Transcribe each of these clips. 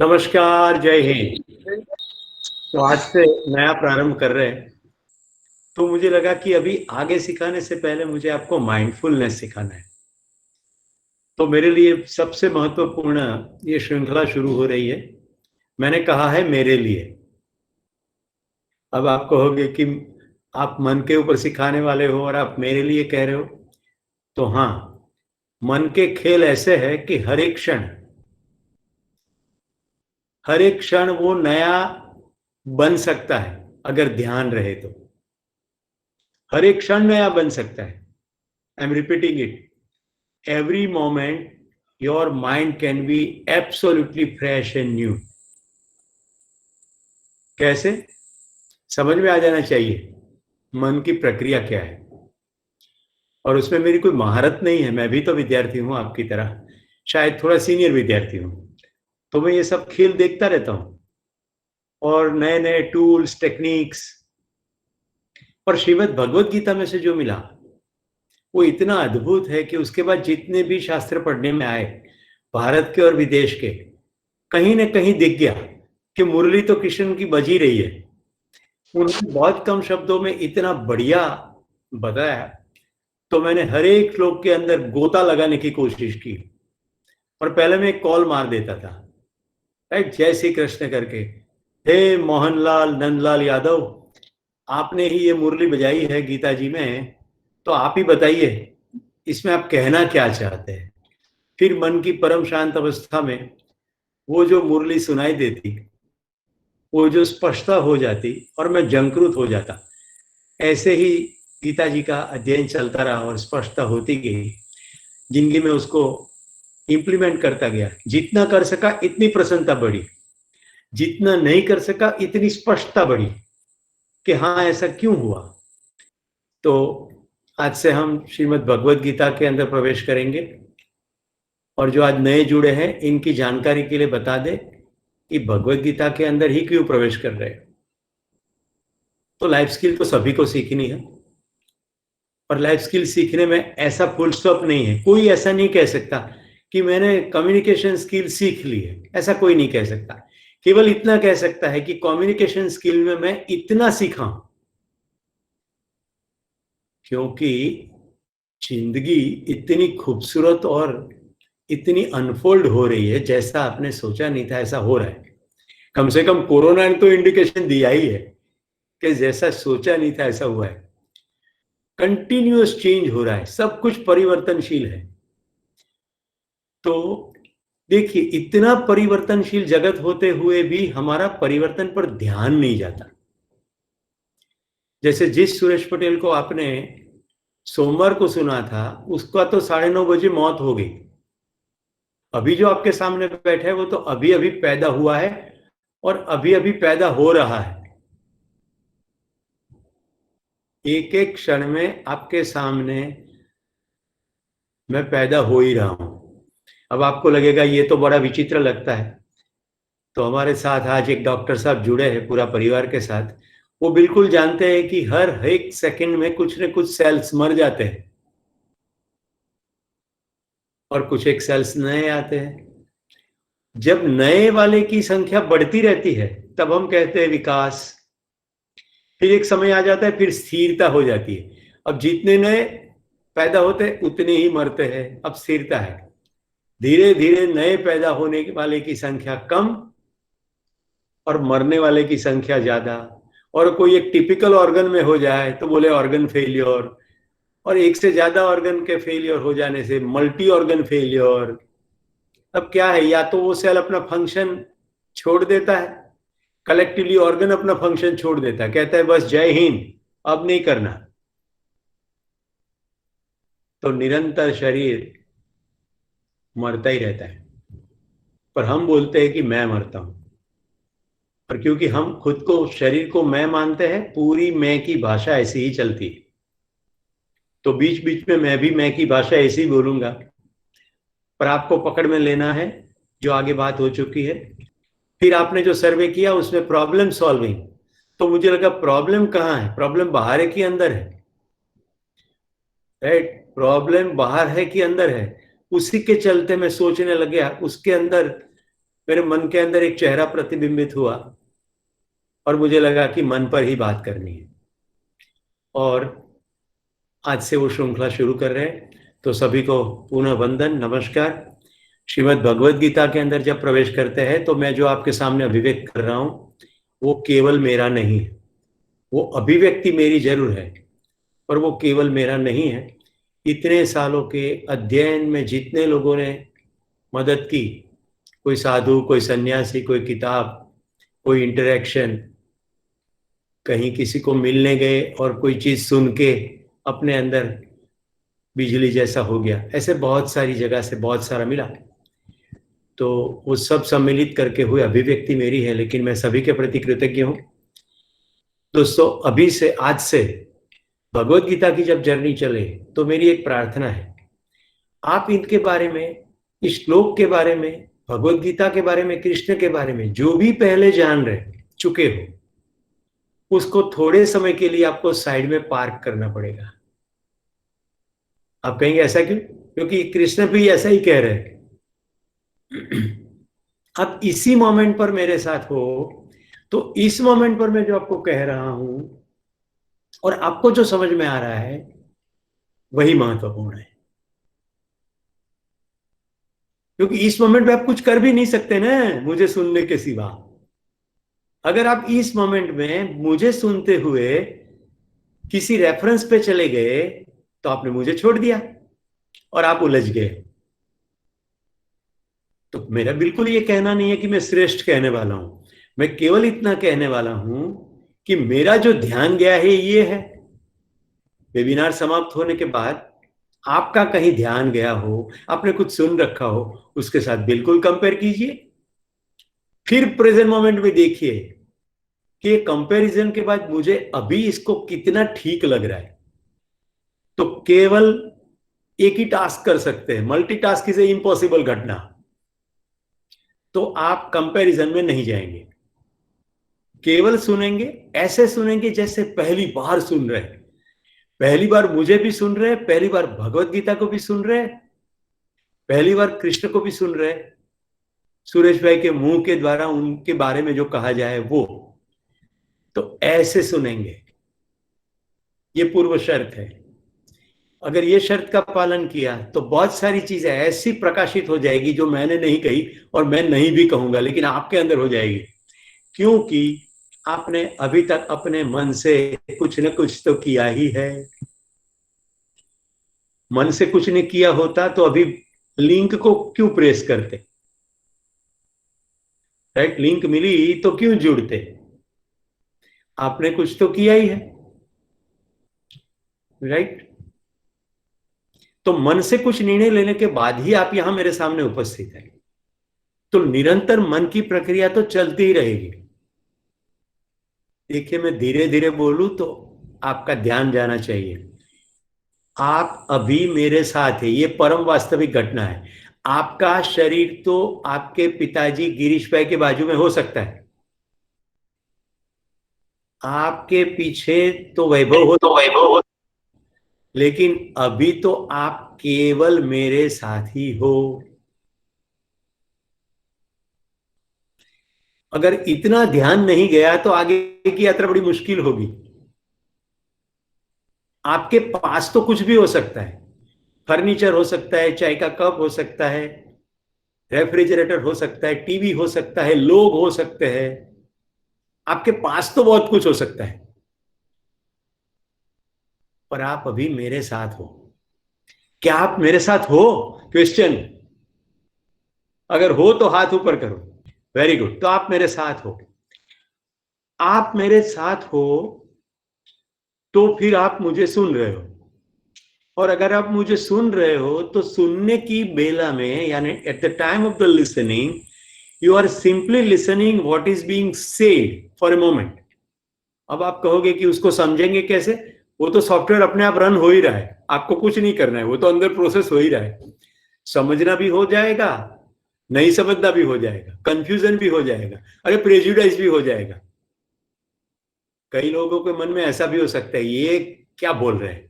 नमस्कार, जय हिंद। तो आज से नया प्रारंभ कर रहे हैं। तो मुझे लगा कि अभी आगे सिखाने से पहले मुझे आपको माइंडफुलनेस सिखाना है। तो मेरे लिए सबसे महत्वपूर्ण ये श्रृंखला शुरू हो रही है। मैंने कहा है मेरे लिए। अब आप कहोगे कि आप मन के ऊपर सिखाने वाले हो और आप मेरे लिए कह रहे हो। तो हाँ, मन के खेल ऐसे है कि हर एक क्षण वो नया बन सकता है अगर ध्यान रहे तो। हर एक क्षण नया बन सकता है। I am repeating it. Every moment your mind can be absolutely fresh and new. कैसे? समझ में आ जाना चाहिए मन की प्रक्रिया क्या है। और उसमें मेरी कोई महारत नहीं है, मैं भी तो विद्यार्थी हूं आपकी तरह, शायद थोड़ा सीनियर विद्यार्थी हूं। तो मैं ये सब खेल देखता रहता हूं और नए नए टूल्स, टेक्निक्स। और श्रीमद् भगवत गीता में से जो मिला वो इतना अद्भुत है कि उसके बाद जितने भी शास्त्र पढ़ने में आए, भारत के और विदेश के, कहीं न कहीं दिख गया कि मुरली तो कृष्ण की बज ही रही है। उन्होंने बहुत कम शब्दों में इतना बढ़िया बताया। तो मैंने हर एक श्लोक के अंदर गोता लगाने की कोशिश की। और पहले मैं एक कॉल मार देता था, राइट, जय श्री कृष्ण करके। हे मोहनलाल नंदलाल यादव, आपने ही ये मुरली बजाई है गीता जी में, तो आप ही बताइए इसमें आप कहना क्या चाहते हैं। फिर मन की परम शांत अवस्था में वो जो मुरली सुनाई देती, वो जो स्पष्टता हो जाती और मैं जंकृत हो जाता। ऐसे ही गीता जी का अध्ययन चलता रहा और स्पष्टता होती गई। जिंदगी में उसको इंप्लीमेंट करता गया। जितना कर सका इतनी प्रसन्नता बढ़ी, जितना नहीं कर सका इतनी स्पष्टता बढ़ी कि हाँ, ऐसा क्यों हुआ। तो आज से हम श्रीमद् भगवत गीता के अंदर प्रवेश करेंगे। और जो आज नए जुड़े हैं इनकी जानकारी के लिए बता दें कि भगवत गीता के अंदर ही क्यों प्रवेश कर रहे हैं। तो लाइफ स्किल तो सभी को सीखनी है। और लाइफ स्किल सीखने में ऐसा फुल स्टॉप नहीं है। कोई ऐसा नहीं कह सकता कि मैंने कम्युनिकेशन स्किल सीख ली है, ऐसा कोई नहीं कह सकता। केवल इतना कह सकता है कि कम्युनिकेशन स्किल में मैं इतना सीखा हूं, क्योंकि जिंदगी इतनी खूबसूरत और इतनी अनफोल्ड हो रही है, जैसा आपने सोचा नहीं था ऐसा हो रहा है। कम से कम कोरोना ने तो इंडिकेशन दिया ही है कि जैसा सोचा नहीं था ऐसा हुआ है। कंटिन्यूअस चेंज हो रहा है, सब कुछ परिवर्तनशील है। तो देखिए, इतना परिवर्तनशील जगत होते हुए भी हमारा परिवर्तन पर ध्यान नहीं जाता। जैसे जिस सुरेश पटेल को आपने सोमवार को सुना था, उसका तो 9:30 बजे मौत हो गई। अभी जो आपके सामने बैठा है वो तो अभी अभी पैदा हुआ है और अभी अभी पैदा हो रहा है। एक एक क्षण में आपके सामने मैं पैदा हो ही रहा हूं। अब आपको लगेगा ये तो बड़ा विचित्र लगता है। तो हमारे साथ आज एक डॉक्टर साहब जुड़े हैं पूरा परिवार के साथ। वो बिल्कुल जानते हैं कि हर एक सेकंड में कुछ न कुछ सेल्स मर जाते हैं और कुछ एक सेल्स नए आते हैं। जब नए वाले की संख्या बढ़ती रहती है तब हम कहते हैं विकास। फिर एक समय आ जाता है, फिर स्थिरता हो जाती है। अब जितने नए पैदा होते हैं उतने ही मरते हैं, अब स्थिरता है। धीरे धीरे नए पैदा होने वाले की संख्या कम और मरने वाले की संख्या ज्यादा। और कोई एक टिपिकल ऑर्गन में हो जाए तो बोले ऑर्गन फेलियर, और एक से ज्यादा ऑर्गन के फेलियर हो जाने से मल्टी ऑर्गन फेलियर। अब क्या है, या तो वो सेल अपना फंक्शन छोड़ देता है, कलेक्टिवली ऑर्गन अपना फंक्शन छोड़ देता है, कहता है बस जय हिंद, अब नहीं करना। तो निरंतर शरीर मरता ही रहता है। पर हम बोलते हैं कि मैं मरता हूं। और क्योंकि हम खुद को, शरीर को मैं मानते हैं, पूरी मैं की भाषा ऐसी ही चलती है। तो बीच बीच में मैं भी मैं की भाषा ऐसी ही बोलूंगा। पर आपको पकड़ में लेना है जो आगे बात हो चुकी है। फिर आपने जो सर्वे किया उसमें प्रॉब्लम सॉल्विंग, तो मुझे लगा प्रॉब्लम कहाँ है? प्रॉब्लम बाहर है कि अंदर है? राइट, प्रॉब्लम बाहर है कि अंदर है? उसी के चलते मैं सोचने लग गया उसके अंदर मेरे मन के अंदर एक चेहरा प्रतिबिंबित हुआ और मुझे लगा कि मन पर ही बात करनी है। और आज से वो श्रृंखला शुरू कर रहे हैं। तो सभी को पुनः वंदन, नमस्कार। श्रीमद् भगवद गीता के अंदर जब प्रवेश करते हैं तो मैं जो आपके सामने अभिव्यक्त कर रहा हूं वो केवल मेरा नहीं है। वो अभिव्यक्ति मेरी जरूर है, पर वो केवल मेरा नहीं है। इतने सालों के अध्ययन में जितने लोगों ने मदद की, कोई साधु, कोई सन्यासी, कोई किताब, कोई इंटरेक्शन, कहीं किसी को मिलने गए और कोई चीज सुन के अपने अंदर बिजली जैसा हो गया, ऐसे बहुत सारी जगह से बहुत सारा मिला। तो वो सब सम्मिलित करके हुए अभिव्यक्ति मेरी है, लेकिन मैं सभी के प्रति कृतज्ञ हूं। दोस्तों, अभी से, आज से भगवत गीता की जब जर्नी चले तो मेरी एक प्रार्थना है, आप इनके बारे में, इस श्लोक के बारे में, भगवत गीता के बारे में, कृष्ण के बारे में जो भी पहले जान रहे चुके हो, उसको थोड़े समय के लिए आपको साइड में पार्क करना पड़ेगा। आप कहेंगे ऐसा क्यों? क्योंकि कृष्ण भी ऐसा ही कह रहे हैं। अब इसी मोमेंट पर मेरे साथ हो, तो इस मोमेंट पर मैं जो आपको कह रहा हूं और आपको जो समझ में आ रहा है वही महत्वपूर्ण है। क्योंकि इस मोमेंट में आप कुछ कर भी नहीं सकते ना मुझे सुनने के सिवा। अगर आप इस मोमेंट में मुझे सुनते हुए किसी रेफरेंस पे चले गए तो आपने मुझे छोड़ दिया और आप उलझ गए। तो मेरा बिल्कुल ये कहना नहीं है कि मैं श्रेष्ठ कहने वाला हूं। मैं केवल इतना कहने वाला हूं कि मेरा जो ध्यान गया है ये है। वेबिनार समाप्त होने के बाद आपका कहीं ध्यान गया हो, आपने कुछ सुन रखा हो, उसके साथ बिल्कुल कंपेयर कीजिए। फिर प्रेजेंट मोमेंट में देखिए कि कंपैरिजन के बाद मुझे अभी इसको कितना ठीक लग रहा है। तो केवल एक ही टास्क कर सकते हैं, मल्टीटास्क इज ए इम्पॉसिबल घटना। तो आप कंपैरिजन में नहीं जाएंगे, केवल सुनेंगे, ऐसे सुनेंगे जैसे पहली बार सुन रहे हैं। पहली बार मुझे भी सुन रहे, पहली बार भगवत गीता को भी सुन रहे, पहली बार कृष्ण को भी सुन रहे, सुरेश भाई के मुंह के द्वारा उनके बारे में जो कहा जाए वो। तो ऐसे सुनेंगे, ये पूर्व शर्त है। अगर ये शर्त का पालन किया तो बहुत सारी चीजें ऐसी प्रकाशित हो जाएगी जो मैंने नहीं कही और मैं नहीं भी कहूंगा, लेकिन आपके अंदर हो जाएगी। क्योंकि आपने अभी तक अपने मन से कुछ न कुछ तो किया ही है। मन से कुछ नहीं किया होता तो अभी लिंक को क्यों प्रेस करते? राइट, लिंक मिली तो क्यों जुड़ते? आपने कुछ तो किया ही है, राइट। तो मन से कुछ निर्णय लेने के बाद ही आप यहां मेरे सामने उपस्थित हैं। तो निरंतर मन की प्रक्रिया तो चलती ही रहेगी। देखिए, मैं धीरे धीरे बोलूं तो आपका ध्यान जाना चाहिए। आप अभी मेरे साथ है, ये परम वास्तविक घटना है। आपका शरीर तो आपके पिताजी गिरीश भाई के बाजू में हो सकता है, आपके पीछे तो वैभव हो, लेकिन अभी तो आप केवल मेरे साथ ही हो। अगर इतना ध्यान नहीं गया तो आगे की यात्रा बड़ी मुश्किल होगी। आपके पास तो कुछ भी हो सकता है, फर्नीचर हो सकता है, चाय का कप हो सकता है, रेफ्रिजरेटर हो सकता है, टीवी हो सकता है, लोग हो सकते हैं। आपके पास तो बहुत कुछ हो सकता है, पर आप अभी मेरे साथ हो। क्या आप मेरे साथ हो? क्वेश्चन। अगर हो तो हाथ ऊपर करो। वेरी गुड, तो आप मेरे साथ हो। आप मेरे साथ हो तो फिर आप मुझे सुन रहे हो। और अगर आप मुझे सुन रहे हो तो सुनने की बेला में, यानी at the time of the listening, you are simply listening what is being said for a moment. अब आप कहोगे कि उसको समझेंगे कैसे? वो तो सॉफ्टवेयर अपने आप रन हो ही रहा है, आपको कुछ नहीं करना है, वो तो अंदर प्रोसेस हो ही रहा है। समझना भी हो जाएगा, नहीं समझना भी हो जाएगा, कंफ्यूजन भी हो जाएगा, अरे प्रेजुडाइज भी हो जाएगा। कई लोगों के मन में ऐसा भी हो सकता है, ये क्या बोल रहे हैं।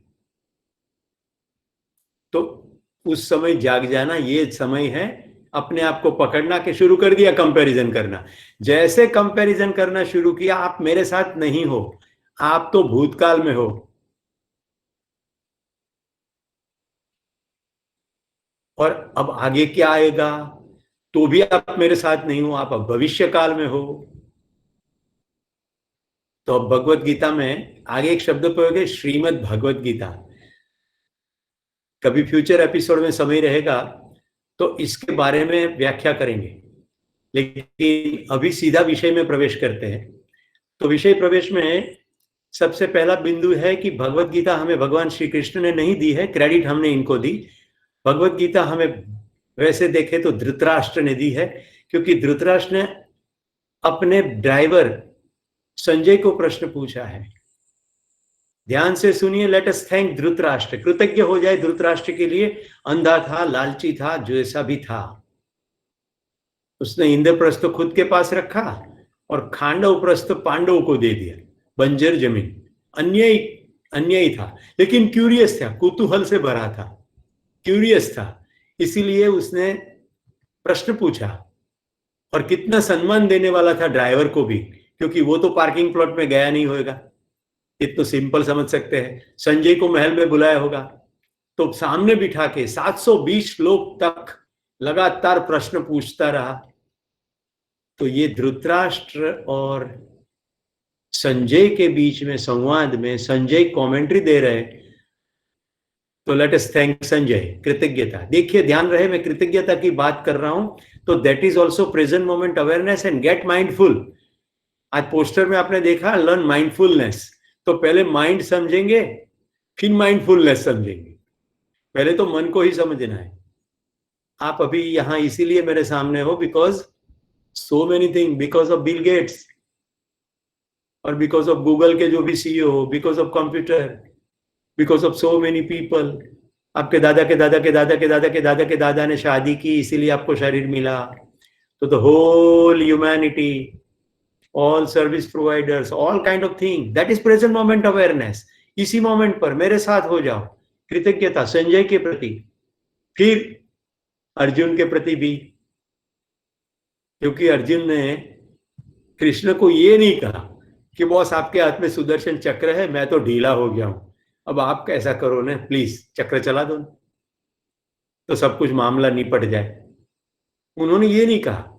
तो उस समय जाग जाना, ये समय है अपने आप को पकड़ना के शुरू कर दिया कंपैरिजन करना। जैसे कंपैरिजन करना शुरू किया, आप मेरे साथ नहीं हो, आप तो भूतकाल में हो। और अब आगे क्या आएगा तो भी आप मेरे साथ नहीं हो, आप अब भविष्य काल में हो। तो अब भगवत गीता में आगे एक शब्द प्रयोग है, श्रीमद् भगवत गीता। कभी फ्यूचर एपिसोड में समय रहेगा तो इसके बारे में व्याख्या करेंगे, लेकिन अभी सीधा विषय में प्रवेश करते हैं। तो विषय प्रवेश में सबसे पहला बिंदु है कि भगवत गीता हमें भगवान श्री कृष्ण ने नहीं दी है, क्रेडिट हमने इनको दी। भगवत गीता हमें वैसे देखे तो धृतराष्ट्र ने दी है, क्योंकि धृतराष्ट्र ने अपने ड्राइवर संजय को प्रश्न पूछा है। ध्यान से सुनिए, लेट अस थैंक धृतराष्ट्र, कृतज्ञ हो जाए धृतराष्ट्र के लिए। अंधा था, लालची था, जैसा भी था, उसने इंद्रप्रस्थ खुद के पास रखा और खांडव प्रस्थ पांडवों को दे दिया, बंजर जमीन। अन्यायी था, लेकिन क्यूरियस था, कुतूहल से भरा था, क्यूरियस था, इसीलिए उसने प्रश्न पूछा। और कितना सम्मान देने वाला था ड्राइवर को भी, क्योंकि वो तो पार्किंग प्लॉट में गया नहीं होगा, इतना सिंपल समझ सकते हैं। संजय को महल में बुलाया होगा तो सामने बिठा के 720 लोग तक लगातार प्रश्न पूछता रहा। तो ये धृतराष्ट्र और संजय के बीच में संवाद में संजय कमेंट्री दे रहे, तो लेट अस थैंक संजय, कृतज्ञता। देखिए, ध्यान रहे, मैं कृतज्ञता की बात कर रहा हूं, तो that is also present moment awareness and get mindful. आज पोस्टर में आपने देखा लर्न माइंडफुलनेस, तो पहले माइंड समझेंगे फिर माइंडफुलनेस समझेंगे। पहले तो मन को ही समझना है। आप अभी यहां इसीलिए मेरे सामने हो because so many thing, because of Bill Gates और बिकॉज ऑफ गूगल के जो भी CEO, because of computer, because of so many people. आपके दादा के दादा के दादा के दादा के दादा के दादा ने शादी की, इसीलिए आपको शरीर मिला। तो the whole humanity, all service providers, all kind of thing, that is present moment awareness। इसी मोमेंट पर मेरे साथ हो जाओ। कृतज्ञता संजय के प्रति, फिर अर्जुन के प्रति भी, क्योंकि अर्जुन ने कृष्ण को ये नहीं कहा कि बॉस आपके हाथ में सुदर्शन चक्र है, मैं तो ढीला हो गया हूं, अब आप कैसा करो ना, प्लीज चक्र चला दो तो सब कुछ मामला निपट जाए। उन्होंने ये नहीं कहा,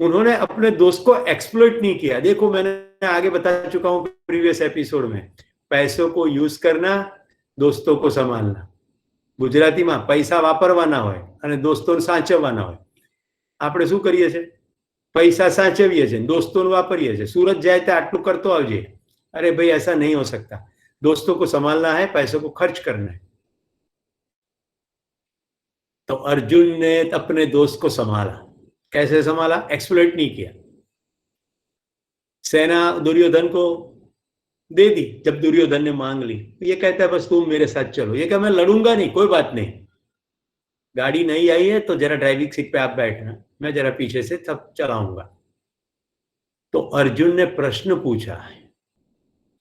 उन्होंने अपने दोस्त को एक्सप्लॉइट नहीं किया। देखो, मैंने आगे बता चुका हूं प्रीवियस एपिसोड में, पैसों को यूज करना, दोस्तों को संभालना। गुजराती में पैसा वापरवाना હોય અને દોસ્તોને સાચવવાના હોય। આપણે શું કરીએ છે? पैसा સાચવીએ છે, दोस्तों वापरिए છે। सूरत जाए तो आटलू करतो आवजे। अरे भाई, ऐसा नहीं हो सकता। दोस्तों को संभालना है, पैसों को खर्च करना है। तो अर्जुन ने अपने दोस्त को संभाला। कैसे संभाला? एक्सप्लॉइट नहीं किया। सेना दुर्योधन को दे दी, जब दुर्योधन ने मांग ली, ये कहता है बस तुम मेरे साथ चलो। ये कहा मैं लड़ूंगा नहीं, कोई बात नहीं, गाड़ी नहीं आई है तो जरा ड्राइविंग सीट पे आप बैठना, मैं जरा पीछे से तब चलाऊंगा। तो अर्जुन ने प्रश्न पूछा है।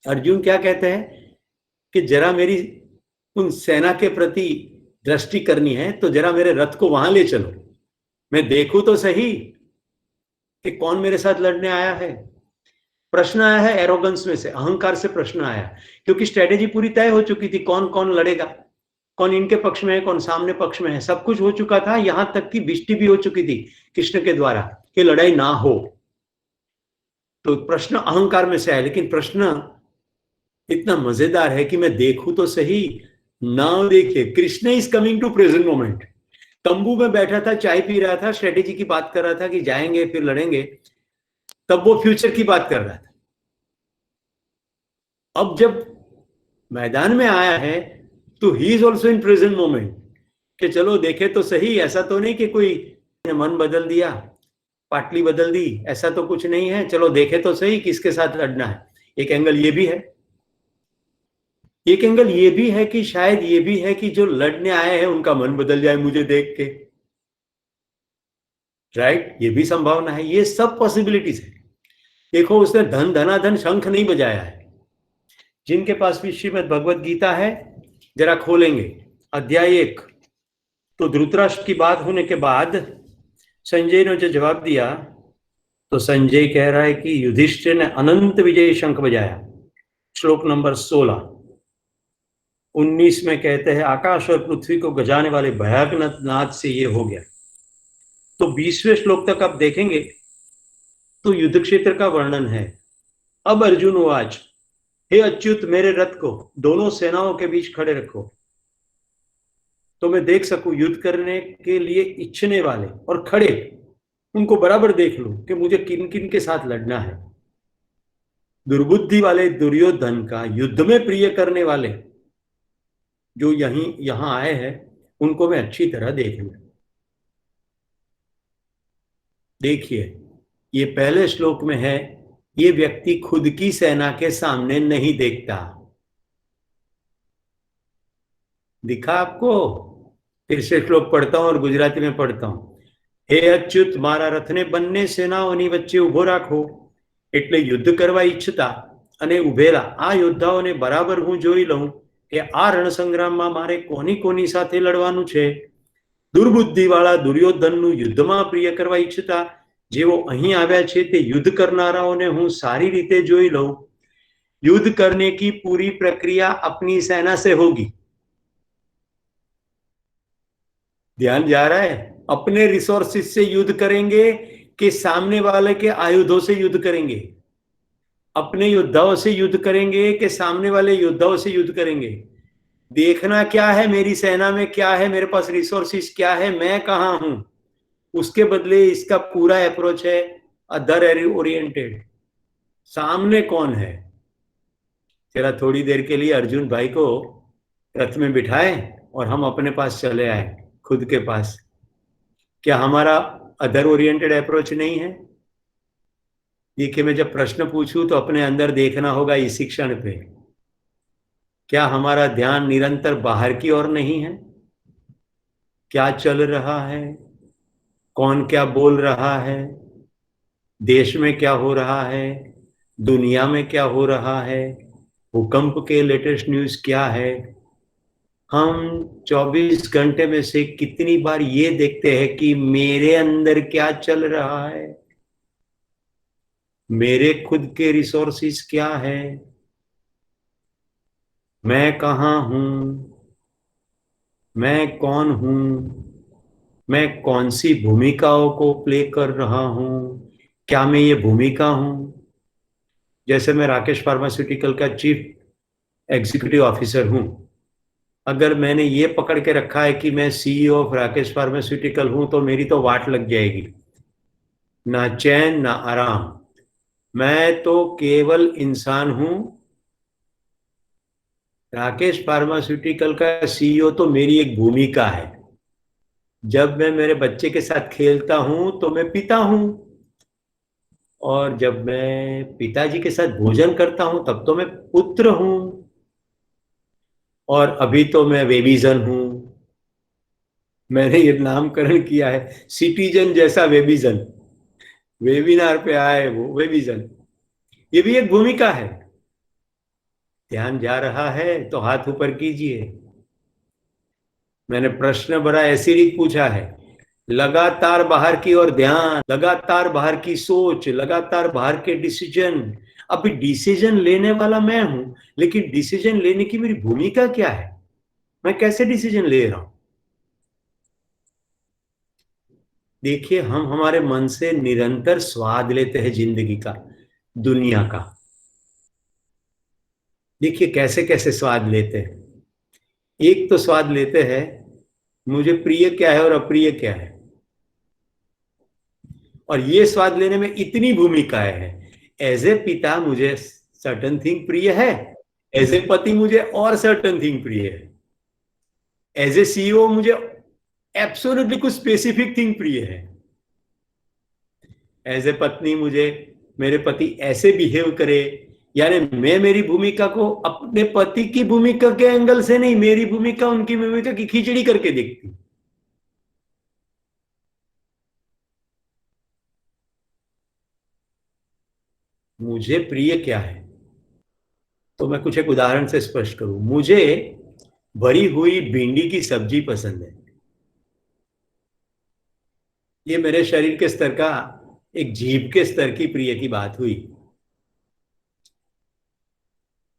अर्जुन क्या कहते हैं कि जरा मेरी उन सेना के प्रति दृष्टि करनी है, तो जरा मेरे रथ को वहां ले चलो, मैं देखूं तो सही कि कौन मेरे साथ लड़ने आया है। प्रश्न आया है एरोगेंस में से, अहंकार से प्रश्न आया, क्योंकि स्ट्रेटेजी पूरी तय हो चुकी थी, कौन कौन लड़ेगा, कौन इनके पक्ष में है, कौन सामने पक्ष में है, सब कुछ हो चुका था। यहां तक की विष्टि भी हो चुकी थी कृष्ण के द्वारा कि लड़ाई ना हो। तो प्रश्न अहंकार में से आया, लेकिन प्रश्न इतना मजेदार है कि मैं देखूं तो सही। नाउ देखिए, Krishna is coming to present moment. तंबू में बैठा था, चाय पी रहा था, स्ट्रेटेजी की बात कर रहा था कि जाएंगे फिर लड़ेंगे, तब वो फ्यूचर की बात कर रहा था। अब जब मैदान में आया है तो he is also in present moment कि चलो देखे तो सही। ऐसा तो नहीं कि कोई मन बदल दिया, पाटली बदल दी, ऐसा तो कुछ नहीं है। चलो देखे तो सही किसके साथ लड़ना है। एक एंगल ये भी है, एक एंगल ये भी है कि शायद ये भी है कि जो लड़ने आए हैं उनका मन बदल जाए मुझे देख के, राइट? ये भी संभावना है। ये सब पॉसिबिलिटीज है। देखो, उसने धन धनाधन शंख नहीं बजाया है। जिनके पास भी श्रीमद् भगवत गीता है, जरा खोलेंगे अध्याय 1। तो धृतराष्ट्र की बात होने के बाद संजय ने जो जवाब दिया, तो संजय कह रहा है कि युधिष्ठिर ने अनंत विजय शंख बजाया। श्लोक नंबर 16। 19 में कहते हैं आकाश और पृथ्वी को गजाने वाले भयानक नाद से ये हो गया। तो 20वें श्लोक तक आप देखेंगे तो युद्ध क्षेत्र का वर्णन है। अब अर्जुन वाच, हे अच्युत मेरे रथ को दोनों सेनाओं के बीच खड़े रखो, तो मैं देख सकूं युद्ध करने के लिए इच्छने वाले और खड़े, उनको बराबर देख लूं कि मुझे किन किन के साथ लड़ना है। दुर्बुद्धि वाले दुर्योधन का युद्ध में प्रिय करने वाले जो यहां आए हैं, उनको मैं अच्छी तरह देख लूं। देखिए, ये पहले श्लोक में है, ये व्यक्ति खुद की सेना के सामने नहीं देखता। दिखा आपको? फिर से श्लोक पढ़ता हूं और गुजराती में पढ़ता हूं। हे अच्युत मारा रथने બંને સેનાઓની વચ્ચે ઉભો રાખો, એટલે યુદ્ધ કરવા ઈચ્છતા અને ઉભેલા આ યોદ્ધાઓને બરાબર હું જોઈ લઉં કે આ રણસંગ્રામમાં મારે કોની કોની સાથે લડવાનું છે। દુર્બુદ્ધિવાળા દુર્યોધનનું યુદ્ધમાં પ્રિય કરવા ઈચ્છતા જેઓ અહીં આવ્યા છે તે યુદ્ધ કરનારાઓને હું સારી રીતે જોઈ લઉં। युद्ध करने की पूरी प्रक्रिया अपनी सेना से होगी। ध्यान जा रहा है? अपने रिसोर्सेस से युद्ध करेंगे कि सामने वाले के आयुधों से युद्ध करेंगे? अपने योद्धाओं से युद्ध करेंगे कि सामने वाले योद्धाओं से युद्ध करेंगे? देखना क्या है, मेरी सेना में क्या है, मेरे पास रिसोर्सेस क्या है, मैं कहां हूं। उसके बदले इसका पूरा अप्रोच है अदर ओरिएंटेड। सामने कौन है? जरा थोड़ी देर के लिए अर्जुन भाई को रथ में बिठाए और हम अपने पास चले आए, खुद के पास। क्या हमारा अदर ओरिएंटेड अप्रोच नहीं है? देखिए, मैं जब प्रश्न पूछूं तो अपने अंदर देखना होगा इसी क्षण पे। क्या हमारा ध्यान निरंतर बाहर की ओर नहीं है? क्या चल रहा है, कौन क्या बोल रहा है, देश में क्या हो रहा है, दुनिया में क्या हो रहा है, भूकंप के लेटेस्ट न्यूज क्या है। हम 24 घंटे में से कितनी बार ये देखते हैं कि मेरे अंदर क्या चल रहा है, मेरे खुद के रिसोर्सेस क्या है, मैं कहां हूं, मैं कौन हूं, मैं कौन सी भूमिकाओं को प्ले कर रहा हूं, क्या मैं ये भूमिका हूं। जैसे मैं राकेश फार्मास्यूटिकल का चीफ एग्जीक्यूटिव ऑफिसर हूं, अगर मैंने ये पकड़ के रखा है कि मैं सीईओ ऑफ राकेश फार्मास्यूटिकल हूं, तो मेरी तो वाट लग जाएगी, ना चैन ना आराम। मैं तो केवल इंसान हूं। राकेश फार्मास्यूटिकल का सीईओ तो मेरी एक भूमिका है। जब मैं मेरे बच्चे के साथ खेलता हूं तो मैं पिता हूं, और जब मैं पिताजी के साथ भोजन करता हूं तब तो मैं पुत्र हूं, और अभी तो मैं वेबिजन हूं। मैंने ये नामकरण किया है सिटीजन जैसा वेबिजन। वेबिनार पे आए वो वेबिजन, ये भी एक भूमिका है। ध्यान जा रहा है तो हाथ ऊपर कीजिए। मैंने प्रश्न बड़ा एसिडिक पूछा है। लगातार बाहर की ओर ध्यान, लगातार बाहर की सोच, लगातार बाहर के डिसीजन। अभी डिसीजन लेने वाला मैं हूं, लेकिन डिसीजन लेने की मेरी भूमिका क्या है, मैं कैसे डिसीजन ले रहा हूं। देखिए, हम हमारे मन से निरंतर स्वाद लेते हैं जिंदगी का, दुनिया का। देखिए कैसे कैसे स्वाद लेते हैं। एक तो स्वाद लेते हैं मुझे प्रिय क्या है और अप्रिय क्या है, और ये स्वाद लेने में इतनी भूमिकाएं हैं। एज ए पिता मुझे सर्टन थिंग प्रिय है, एज ए पति मुझे और सर्टन थिंग प्रिय है, एज ए सीईओ मुझे एब्सोल्युटली कुछ स्पेसिफिक थिंग प्रिय है। एज ए पत्नी मुझे मेरे पति ऐसे बिहेव करे, यानी मैं मेरी भूमिका को अपने पति की भूमिका के एंगल से नहीं, मेरी भूमिका उनकी भूमिका की खिचड़ी करके देखती हूं। मुझे प्रिय क्या है, तो मैं कुछ एक उदाहरण से स्पष्ट करूं। मुझे भरी हुई भिंडी की सब्जी पसंद है। ये मेरे शरीर के स्तर का, एक जीभ के स्तर की प्रिय की बात हुई।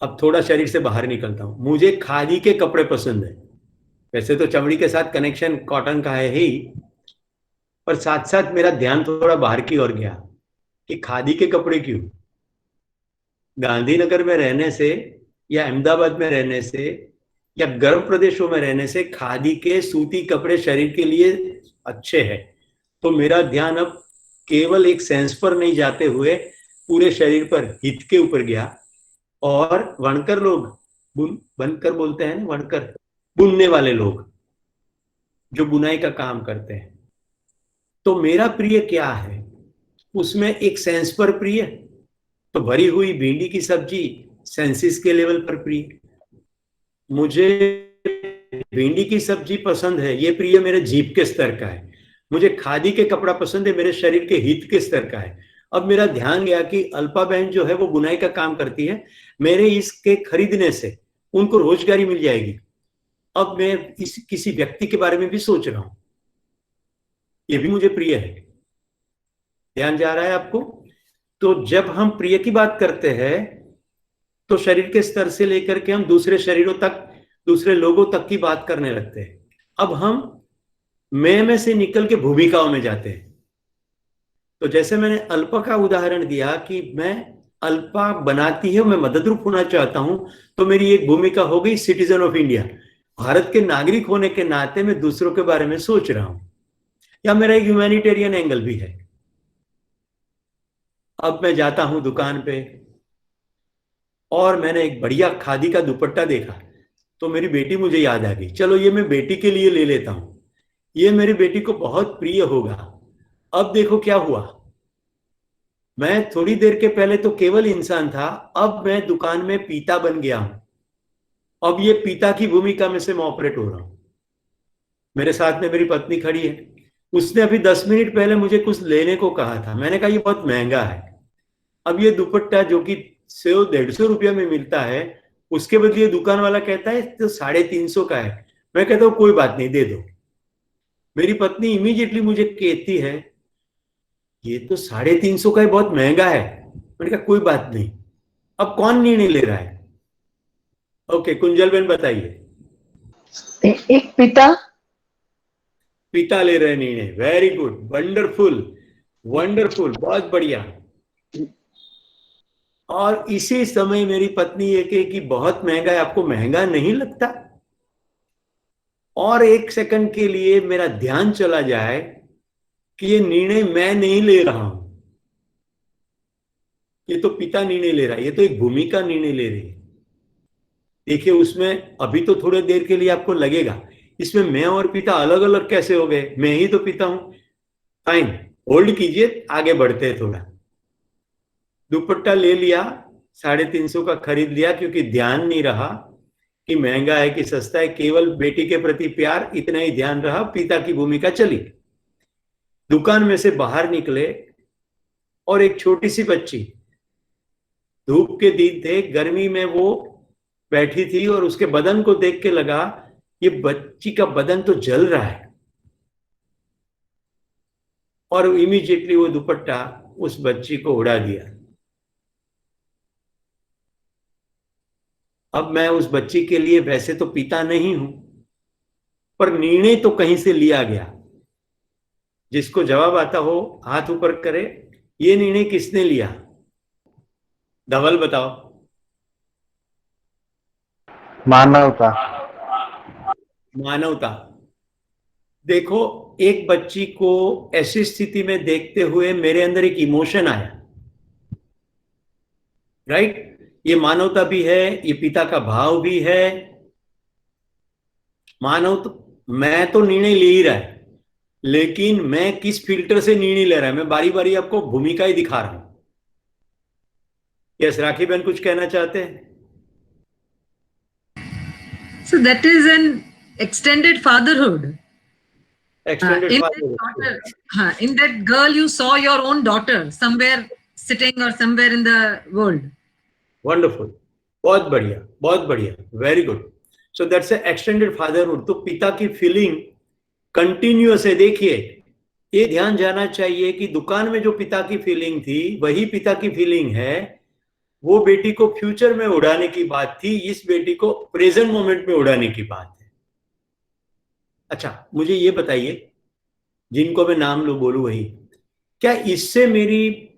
अब थोड़ा शरीर से बाहर निकलता हूं। मुझे खादी के कपड़े पसंद है। वैसे तो चमड़ी के साथ कनेक्शन कॉटन का है ही, पर साथ साथ मेरा ध्यान थोड़ा बाहर की ओर गया कि खादी के कपड़े क्यों। गांधीनगर में रहने से या अहमदाबाद में रहने से या गर्म प्रदेशों में रहने से खादी के सूती कपड़े शरीर के लिए अच्छे हैं। तो मेरा ध्यान अब केवल एक सेंस पर नहीं जाते हुए पूरे शरीर पर, हित के ऊपर गया। और वणकर लोग, बनकर बोलते हैं ना, वणकर, बुनने वाले लोग जो बुनाई का काम करते हैं, तो मेरा प्रिय क्या है उसमें, एक सेंस पर प्रिय, तो भरी हुई भिंडी की सब्जी सेंसिस के लेवल पर प्रिय। मुझे भिंडी की सब्जी पसंद है, ये प्रिय मेरे जीभ के स्तर का है। मुझे खादी के कपड़ा पसंद है, मेरे शरीर के हित के स्तर का है। अब मेरा ध्यान गया कि अल्पा बहन जो है वो बुनाई का काम करती है, मेरे इसके खरीदने से उनको रोजगारी मिल जाएगी। अब मैं किसी व्यक्ति के बारे में भी सोच रहा हूं, ये भी मुझे प्रिय है। ध्यान जा रहा है आपको? तो जब हम प्रिय की बात करते हैं तो शरीर के स्तर से लेकर के हम दूसरे शरीरों तक, दूसरे लोगों तक की बात करने लगते हैं। अब हम मैं में से निकल के भूमिकाओं में जाते हैं। तो जैसे मैंने अल्पा का उदाहरण दिया कि मैं, अल्पा बनाती है, मैं मदद रूप होना चाहता हूं, तो मेरी एक भूमिका हो गई सिटीजन ऑफ इंडिया। भारत के नागरिक होने के नाते मैं दूसरों के बारे में सोच रहा हूं, या मेरा एक ह्यूमैनिटेरियन एंगल भी है। अब मैं जाता हूं दुकान पे और मैंने एक बढ़िया खादी का दुपट्टा देखा, तो मेरी बेटी मुझे याद आ गई। चलो ये मैं बेटी के लिए ले लेता हूं, ये मेरी बेटी को बहुत प्रिय होगा। अब देखो क्या हुआ, मैं थोड़ी देर के पहले तो केवल इंसान था, अब मैं दुकान में पिता बन गया हूं। अब ये पिता की भूमिका में से मैं ऑपरेट हो रहा हूं। मेरे साथ में मेरी पत्नी खड़ी है, उसने अभी 10 मिनट पहले मुझे कुछ लेने को कहा था। मैंने कहा ये बहुत महंगा है। अब ये दुपट्टा जो कि 100-150 रुपया में मिलता है, उसके बदले दुकान वाला कहता है तो 350 का है। मैं कहता हूं कोई बात नहीं, दे दो। मेरी पत्नी इमीडिएटली मुझे कहती है ये तो 350 का है, बहुत महंगा है। मैंने कहा कोई बात नहीं। अब कौन निर्णय ले रहा है? ओके, कुंजल बेन बताइए। एक पिता। पिता ले रहे निर्णय। वेरी गुड, वंडरफुल, वंडरफुल, बहुत बढ़िया। और इसी समय मेरी पत्नी ये कहे कि बहुत महंगा है, आपको महंगा नहीं लगता? और एक सेकंड के लिए मेरा ध्यान चला जाए कि ये निर्णय मैं नहीं ले रहा हूं, ये तो पिता निर्णय ले रहा है, ये तो एक भूमिका निर्णय ले रही है। देखिए उसमें अभी तो थोड़ी देर के लिए आपको लगेगा इसमें मैं और पिता अलग अलग कैसे हो गए, मैं ही तो पिता हूं। फाइन, होल्ड कीजिए, आगे बढ़ते हैं थोड़ा। दुपट्टा ले लिया, 350 का खरीद लिया, क्योंकि ध्यान नहीं रहा कि महंगा है कि सस्ता है, केवल बेटी के प्रति प्यार, इतना ही ध्यान रहा, पिता की भूमिका चली। दुकान में से बाहर निकले और एक छोटी सी बच्ची, धूप के दिन थे, गर्मी में वो बैठी थी और उसके बदन को देख के लगा ये बच्ची का बदन तो जल रहा है। और इमीडिएटली वो दुपट्टा उस बच्ची को उड़ा दिया। अब मैं उस बच्ची के लिए वैसे तो पिता नहीं हूं, पर निर्णय तो कहीं से लिया गया। जिसको जवाब आता हो हाथ ऊपर करे, ये निर्णय किसने लिया? धवल बताओ। मानवता। मानवता। देखो, एक बच्ची को ऐसी स्थिति में देखते हुए मेरे अंदर एक इमोशन आया, राइट? ये मानवता भी है, ये पिता का भाव भी है। मानव तो, मैं तो निर्णय ले ही रहा है, लेकिन मैं किस फिल्टर से निर्णय ले रहा है, मैं बारी बारी आपको भूमिका ही दिखा रहा हूं। यस, राखी बहन कुछ कहना चाहते हैं? So that is an extended fatherhood. Extended in that girl you saw your own daughter somewhere sitting or somewhere in the world. Wonderful, बहुत बढ़िया, बहुत बढ़िया, very good. So that's extended fatherhood. तो पिता की फीलिंग कंटिन्यूअस है। देखिए ये ध्यान जाना चाहिए कि दुकान में जो पिता की फीलिंग थी वही पिता की फीलिंग है। वो बेटी को फ्यूचर में उड़ाने की बात थी, इस बेटी को प्रेजेंट मोमेंट में उड़ाने की बात है। अच्छा, मुझे ये बताइए, जिनको मैं नाम लो बोलूं वही, क्या इससे मेरी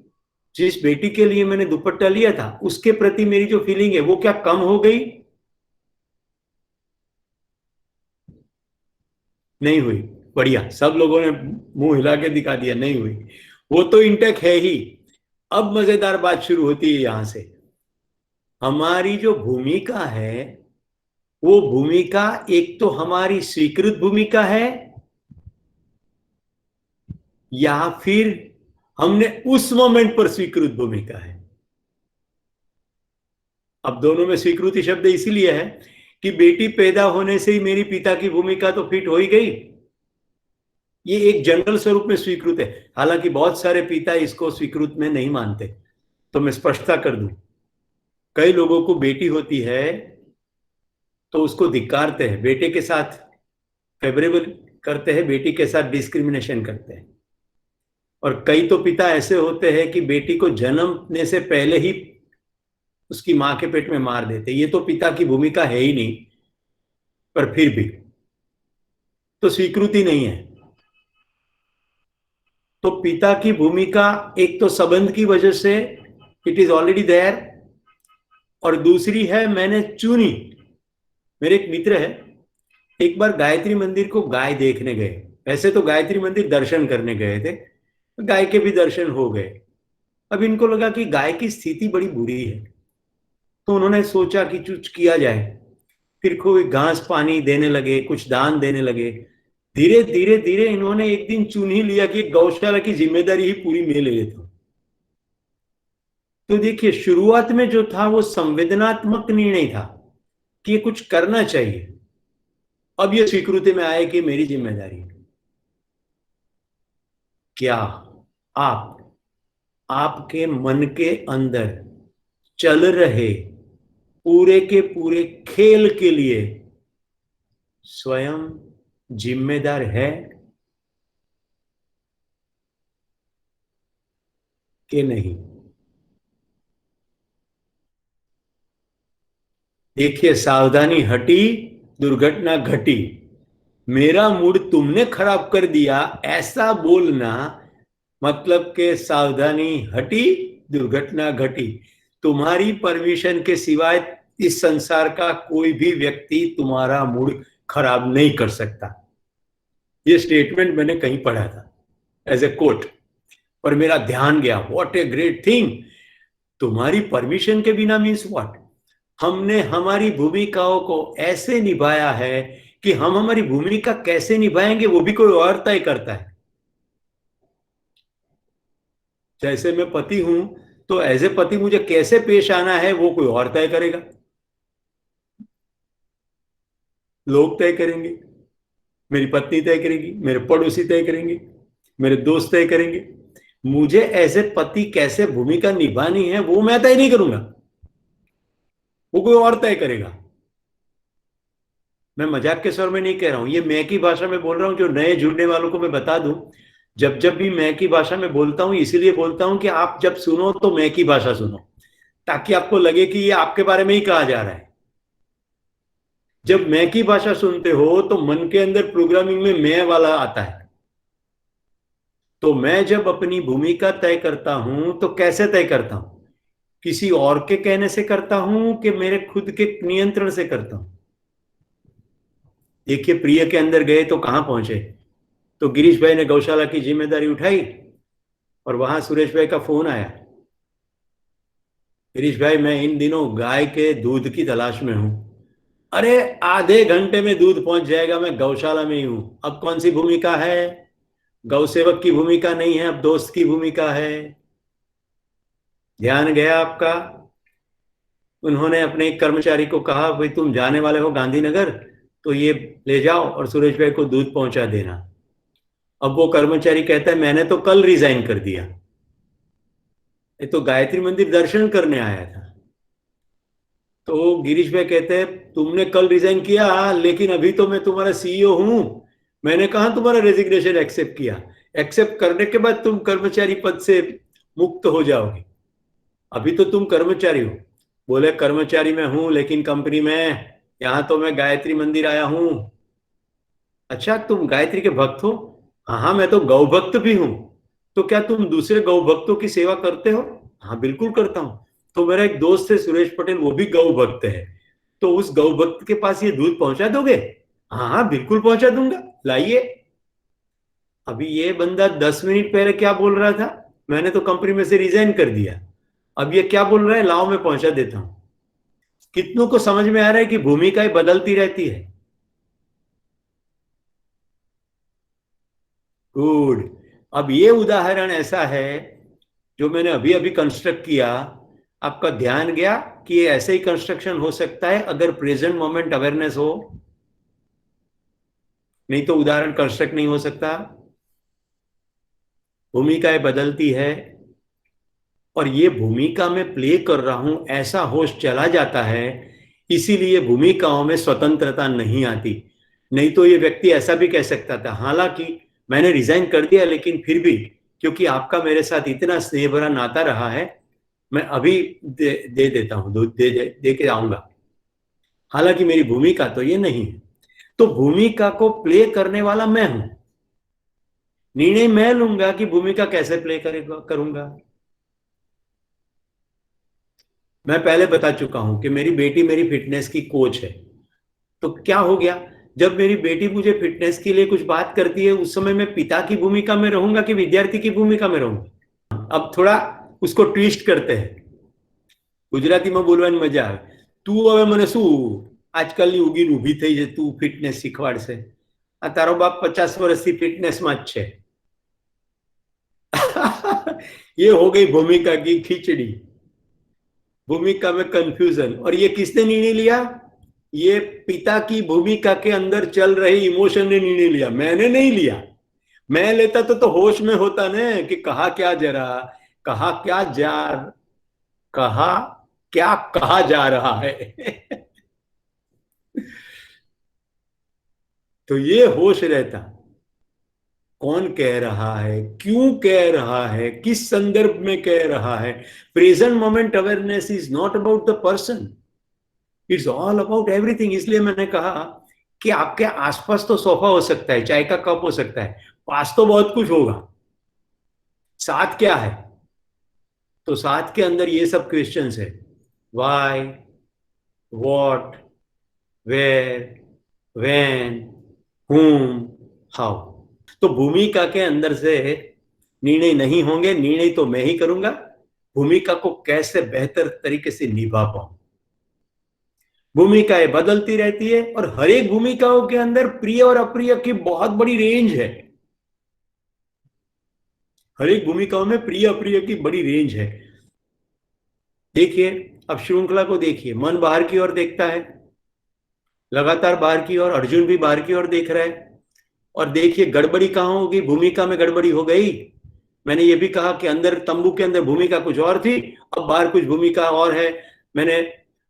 जिस बेटी के लिए मैंने दुपट्टा लिया था उसके प्रति मेरी जो फीलिंग है वो क्या कम हो गई? नहीं हुई। बढ़िया, सब लोगों ने मुंह हिला के दिखा दिया, नहीं हुई। वो तो इंटेक है ही। अब मजेदार बात शुरू होती है यहां से। हमारी जो भूमिका है वो भूमिका एक तो हमारी स्वीकृत भूमिका है, या फिर हमने उस मोमेंट पर स्वीकृत भूमिका है। अब दोनों में स्वीकृति शब्द इसीलिए है कि बेटी पैदा होने से ही मेरी पिता की भूमिका तो फिट हो ही गई। ये एक जनरल स्वरूप में स्वीकृत है, हालांकि बहुत सारे पिता इसको स्वीकृत में नहीं मानते। तो मैं स्पष्टता कर दूं, कई लोगों को बेटी होती है तो उसको धिक्कारते हैं, बेटे के साथ फेवरेबल करते हैं, बेटी के साथ डिस्क्रिमिनेशन करते हैं। और कई तो पिता ऐसे होते हैं कि बेटी को जन्मने से पहले ही उसकी मां के पेट में मार देते। ये तो पिता की भूमिका है ही नहीं, पर फिर भी तो स्वीकृति नहीं है। तो पिता की भूमिका एक तो संबंध की वजह से इट इज ऑलरेडी देयर, और दूसरी है मैंने चुनी। मेरे एक मित्र है, एक बार गायत्री मंदिर को गाय देखने गए। वैसे तो गायत्री मंदिर दर्शन करने गए थे, गाय के भी दर्शन हो गए। अब इनको लगा कि गाय की स्थिति बड़ी बुरी है, तो उन्होंने सोचा कि कुछ किया जाए। फिर कोई घास पानी देने लगे, कुछ दान देने लगे। धीरे धीरे धीरे इन्होंने एक दिन चुन ही लिया कि गौशाला की जिम्मेदारी ही पूरी मैं ले लेता हूं। तो देखिए, शुरुआत में जो था वो संवेदनात्मक निर्णय था कि ये कुछ करना चाहिए। अब ये स्वीकृति में आए कि मेरी जिम्मेदारी है। क्या आप आपके मन के अंदर चल रहे पूरे के पूरे खेल के लिए स्वयं जिम्मेदार है कि नहीं? देखिए, सावधानी हटी, दुर्घटना घटी। मेरा मूड तुमने खराब कर दिया, ऐसा बोलना मतलब के सावधानी हटी, दुर्घटना घटी। तुम्हारी परमिशन के सिवाय इस संसार का कोई भी व्यक्ति तुम्हारा मूड खराब नहीं कर सकता। ये स्टेटमेंट मैंने कहीं पढ़ा था एज ए कोट, और मेरा ध्यान गया, व्हाट ए ग्रेट थिंग। तुम्हारी परमिशन के बिना मीन्स व्हाट? हमने हमारी भूमिकाओं को ऐसे निभाया है कि हम हमारी भूमिका कैसे निभाएंगे वो भी कोई और तय करता है। जैसे मैं पति हूं, तो एज ए पति मुझे कैसे पेश आना है वो कोई और तय करेगा। लोग तय करेंगे, मेरी पत्नी तय करेगी, मेरे पड़ोसी तय करेंगे, मेरे दोस्त तय करेंगे। मुझे एज ए पति कैसे भूमिका निभानी है वो मैं तय नहीं करूंगा, वो कोई और तय करेगा। मैं मजाक के स्वर में नहीं कह रहा हूं, ये मैं की भाषा में बोल रहा हूं। जो नए जुड़ने वालों को मैं बता दूं, जब जब भी मैं की भाषा में बोलता हूं, इसीलिए बोलता हूं कि आप जब सुनो तो मैं की भाषा सुनो, ताकि आपको लगे कि ये आपके बारे में ही कहा जा रहा है। जब मैं की भाषा सुनते हो तो मन के अंदर प्रोग्रामिंग में मैं वाला आता है। तो मैं जब अपनी भूमिका तय करता हूं तो कैसे तय करता हूं? किसी और के कहने से करता हूं कि मेरे खुद के नियंत्रण से करता हूं? देखिए, प्रिय के अंदर गए तो कहां पहुंचे? तो गिरीश भाई ने गौशाला की जिम्मेदारी उठाई और वहां सुरेश भाई का फोन आया, गिरीश भाई मैं इन दिनों गाय के दूध की तलाश में हूं। अरे आधे घंटे में दूध पहुंच जाएगा, मैं गौशाला में ही हूं। अब कौन सी भूमिका है? गौ सेवक की भूमिका नहीं है, अब दोस्त की भूमिका है। ध्यान गया आपका? उन्होंने अपने एक कर्मचारी को कहा, भाई तुम जाने वाले हो गांधीनगर, तो ये ले जाओ और सुरेश भाई को दूध पहुंचा देना। अब वो कर्मचारी कहता है मैंने तो कल रिजाइन कर दिया, ये तो गायत्री मंदिर दर्शन करने आया था। तो गिरीश भाई कहते हैं तुमने कल रिजाइन किया, लेकिन अभी तो मैं तुम्हारा सीईओ हूं, मैंने कहा तुम्हारा रेजिग्नेशन एक्सेप्ट किया। एक्सेप्ट करने के बाद तुम कर्मचारी पद से मुक्त हो जाओगे। अभी तो तुम कर्मचारी हो। बोले कर्मचारी में हूं लेकिन कंपनी में, यहां तो मैं गायत्री मंदिर आया हूं। अच्छा, तुम गायत्री के भक्त हो? हाँ हाँ, मैं तो गौ भक्त भी हूं। तो क्या तुम दूसरे गौ भक्तों की सेवा करते हो? हाँ बिल्कुल करता हूं। तो मेरा एक दोस्त है सुरेश पटेल, वो भी गौ भक्त है। तो उस गौ भक्त के पास ये दूध पहुंचा दोगे? हाँ हाँ बिल्कुल पहुंचा दूंगा, लाइए। अभी ये बंदा 10 मिनट पहले क्या बोल रहा था, मैंने तो कंपनी में से रिजाइन कर दिया। अब ये क्या बोल रहा है, लाओ मैं पहुंचा देता हूं। कितनों को समझ में आ रहा है कि भूमिकाएं बदलती रहती है? गुड। अब ये उदाहरण ऐसा है जो मैंने अभी अभी कंस्ट्रक्ट किया। आपका ध्यान गया कि ये ऐसे ही कंस्ट्रक्शन हो सकता है अगर प्रेजेंट मोमेंट अवेयरनेस हो, नहीं तो उदाहरण कंस्ट्रक्ट नहीं हो सकता। भूमिकाएं बदलती है और ये भूमिका में प्ले कर रहा हूं ऐसा होश चला जाता है, इसीलिए भूमिकाओं में स्वतंत्रता नहीं आती। नहीं तो ये व्यक्ति ऐसा भी कह सकता था, हालांकि मैंने रिजाइन कर दिया लेकिन फिर भी क्योंकि आपका मेरे साथ इतना स्नेह भरा नाता रहा है, मैं अभी दे देता हूं, दे के आऊंगा। हालांकि मेरी भूमिका तो ये नहीं है। तो भूमिका को प्ले करने वाला मैं हूं। निर्णय मैं लूंगा कि भूमिका कैसे प्ले करूंगा। मैं पहले बता चुका हूं कि मेरी बेटी मेरी फिटनेस की कोच है। तो क्या हो गया, जब मेरी बेटी मुझे फिटनेस के लिए कुछ बात करती है, उस समय मैं पिता की भूमिका में रहूंगा कि विद्यार्थी की भूमिका में रहूंगा? अब थोड़ा उसको ट्विस्ट करते हैं, ગુજરાતીમાં બોલવાની મજા આવે। તું હવે મને શું આજકાલની ઉગીને ઊભી થઈ છે, તું ફિટનેસ શીખવાડશે? આ તારો બાપ 50 વર્ષથી ફિટનેસમાં જ છે। ये हो गई भूमिका की खिचड़ी, भूमिका में कंफ्यूजन। और ये किसने निर्णय लिया? ये पिता की भूमिका के अंदर चल रही इमोशन ने निर्णय लिया, मैंने नहीं लिया। मैं लेता तो होश में होता ना कि कहा क्या जरा, कहा क्या जा, कहा क्या कहा जा रहा है। तो ये होश रहता, कौन कह रहा है, क्यों कह रहा है, किस संदर्भ में कह रहा है। Present moment awareness is not about the person, it's all about everything. इसलिए मैंने कहा कि आपके आसपास तो सोफा हो सकता है, चाय का कप हो सकता है, पास तो बहुत कुछ होगा, साथ क्या है? तो साथ के अंदर ये सब क्वेश्चंस है, why, what, where, when, whom, how. तो भूमिका के अंदर से निर्णय नहीं होंगे, निर्णय तो मैं ही करूंगा, भूमिका को कैसे बेहतर तरीके से निभा पाऊं। भूमिकाएं बदलती रहती है और हर एक भूमिकाओं के अंदर प्रिय और अप्रिय की बहुत बड़ी रेंज है। हर एक भूमिकाओं में प्रिय अप्रिय की बड़ी रेंज है। देखिए, अब श्रृंखला को देखिए, मन बाहर की ओर देखता है, लगातार बाहर की ओर, अर्जुन भी बाहर की ओर देख रहा है। और देखिए गड़बड़ी कहां होगी, भूमिका में गड़बड़ी हो गई। मैंने ये भी कहा कि अंदर तंबू के अंदर भूमिका कुछ और थी, अब बाहर कुछ भूमिका और है। मैंने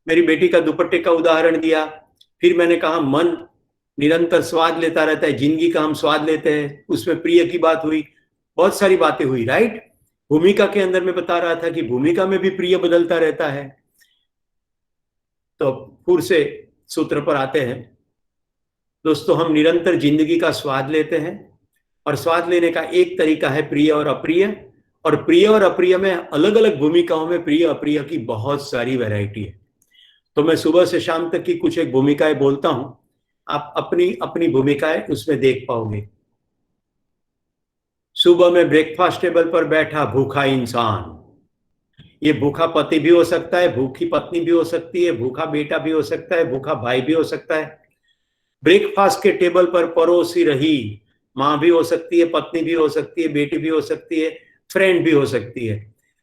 मेरी बेटी का दुपट्टे का उदाहरण दिया। फिर मैंने कहा मन निरंतर स्वाद लेता रहता है, जिंदगी का हम स्वाद लेते हैं, उसमें प्रिय की बात हुई, बहुत सारी बातें हुई, राइट। भूमिका के अंदर मैं बता रहा था कि भूमिका में भी प्रिय बदलता रहता है। तो फिर से सूत्र पर आते हैं दोस्तों, हम निरंतर जिंदगी का स्वाद लेते हैं और स्वाद लेने का एक तरीका है प्रिय और अप्रिय। और प्रिय और अप्रिय में अलग अलग भूमिकाओं में प्रिय अप्रिय की बहुत सारी वैरायटी है। तो मैं सुबह से शाम तक की कुछ एक भूमिकाएं बोलता हूं, आप अपनी अपनी भूमिकाएं उसमें देख पाओगे। सुबह में ब्रेकफास्ट टेबल पर बैठा भूखा इंसान, ये भूखा पति भी हो सकता है, भूखी पत्नी भी हो सकती है, भूखा बेटा भी हो सकता है, भूखा भाई भी हो सकता है। ब्रेकफास्ट के टेबल पर परोसी रही मां भी हो सकती है, पत्नी भी हो सकती है, बेटी भी हो सकती है, फ्रेंड भी हो सकती है,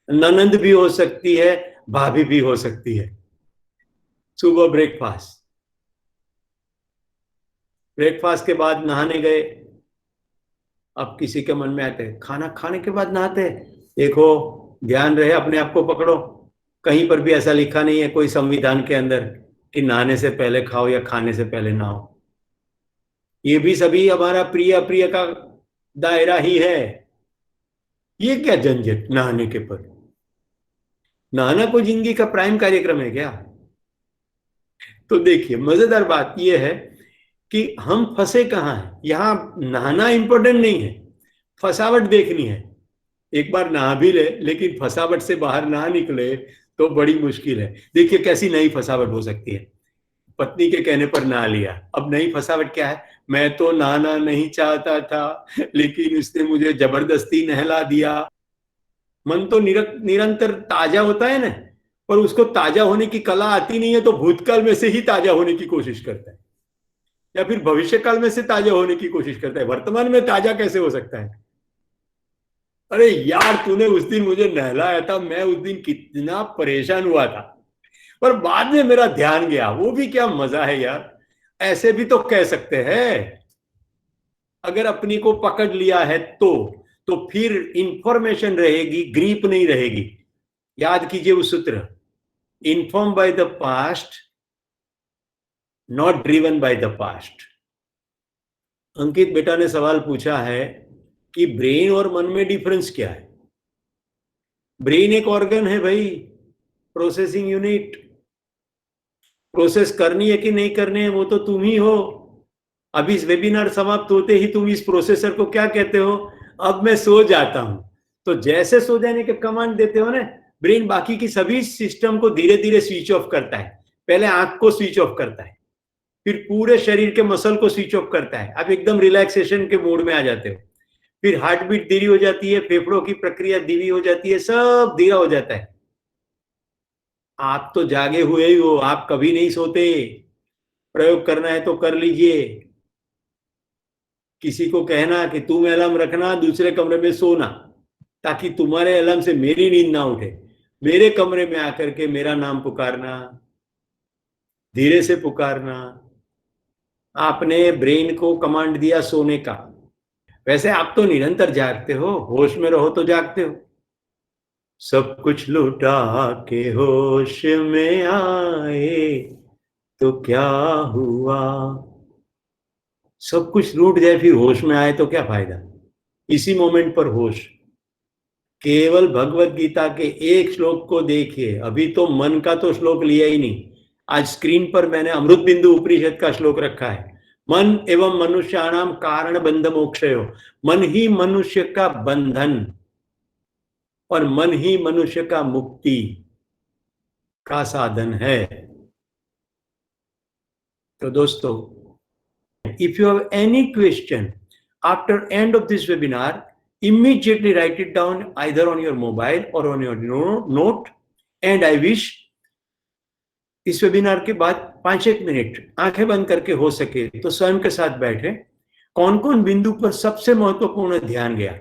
ननंद भी हो सकती है, भाभी भी हो सकती है। सुबह ब्रेकफास्ट, ब्रेकफास्ट के बाद नहाने गए। अब किसी के मन में आते हैं खाना खाने के बाद नहाते हैं। देखो ध्यान रहे, अपने आप को पकड़ो, कहीं पर भी ऐसा लिखा नहीं है कोई संविधान के अंदर कि नहाने से पहले खाओ या खाने से पहले नहाओ। ये भी सभी हमारा प्रिय अप्रिय का दायरा ही है। ये क्या झंझट नहाने के पर? नहाना कोई जिंदगी का प्राइम कार्यक्रम है क्या? तो देखिए, मजेदार बात यह है कि हम फंसे कहाँ हैं। यहां नहाना इंपॉर्टेंट नहीं है, फसावट देखनी है। एक बार नहा भी ले, लेकिन फसावट से बाहर ना निकले तो बड़ी मुश्किल है। देखिए कैसी नई फसावट हो सकती है। पत्नी के कहने पर नहा लिया। अब नई फसावट क्या है? मैं तो नहाना नहीं चाहता था, लेकिन उसने मुझे जबरदस्ती नहला दिया। मन तो निरंतर ताजा होता है ना, पर उसको ताजा होने की कला आती नहीं है, तो भूतकाल में से ही ताजा होने की कोशिश करता है, या फिर भविष्य काल में से ताजा होने की कोशिश करता है। वर्तमान में ताजा कैसे हो सकता है? अरे यार, तूने उस दिन मुझे नहलाया था, मैं उस दिन कितना परेशान हुआ था, पर बाद में मेरा ध्यान गया। वो भी क्या मजा है यार। ऐसे भी तो कह सकते हैं। अगर अपनी को पकड़ लिया है तो फिर इंफॉर्मेशन रहेगी, ग्रीप नहीं रहेगी। याद कीजिए वो सूत्र, inform by the past, not driven by the past. Ankit बेटा ने सवाल पूछा है कि ब्रेन और मन में डिफरेंस क्या है। ब्रेन एक ऑर्गन है भाई, प्रोसेसिंग यूनिट। प्रोसेस करनी है कि नहीं करनी है वो तो तुम ही हो। अभी इस वेबिनार समाप्त होते ही तुम इस प्रोसेसर को क्या कहते हो? अब मैं सो जाता हूं। तो जैसे सो जाने के कमांड देते हो ना, ब्रेन बाकी की सभी सिस्टम को धीरे धीरे स्विच ऑफ करता है। पहले आंख को स्विच ऑफ करता है, फिर पूरे शरीर के मसल को स्विच ऑफ करता है। आप एकदम रिलैक्सेशन के मूड में आ जाते हो। फिर हार्ट बीट धीरे हो जाती है, फेफड़ों की प्रक्रिया धीमी हो जाती है, सब धीरा हो जाता है। आप तो जागे हुए ही हो, आप कभी नहीं सोते। प्रयोग करना है तो कर लीजिए। किसी को कहना कि तुम अलार्म रखना, दूसरे कमरे में सोना, ताकि तुम्हारे अलार्म से मेरी नींद ना उठे। मेरे कमरे में आकर के मेरा नाम पुकारना, धीरे से पुकारना। आपने ब्रेन को कमांड दिया सोने का। वैसे आप तो निरंतर जागते हो, होश में रहो तो जागते हो। सब कुछ लुटा के होश में आए तो क्या हुआ? सब कुछ लूट जाए फिर होश में आए तो क्या फायदा? इसी मोमेंट पर होश। केवल भगवत गीता के एक श्लोक को देखिए। अभी तो मन का तो श्लोक लिया ही नहीं। आज स्क्रीन पर मैंने अमृत बिंदु उपनिषद का श्लोक रखा है। मन एवं मनुष्याणाम कारण बंध मोक्षयो। मन ही मनुष्य का बंधन और मन ही मनुष्य का मुक्ति का साधन है। तो दोस्तों, if you have any question after end of this webinar, immediately write it down either on your mobile or on your note, and I wish इस वेबिनार के बाद 5-1 मिनट आंखें बंद करके हो सके तो स्वयं के साथ बैठे। कौन कौन बिंदु पर सबसे महत्वपूर्ण ध्यान गया,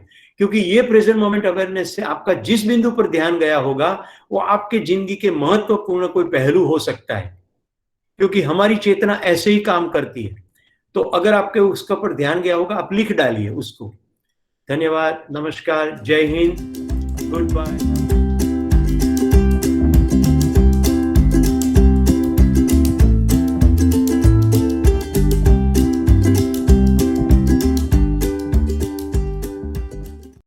क्योंकि ये प्रेजेंट मोमेंट अवेयरनेस से आपका जिस बिंदु पर ध्यान गया होगा वो आपके जिंदगी के महत्वपूर्ण कोई पहलू हो सकता है, क्योंकि हमारी चेतना ऐसे ही काम करती है। तो अगर आपके उसका पर ध्यान गया होगा, आप लिख डालिए उसको। धन्यवाद, नमस्कार, जय हिंद, गुड बाय।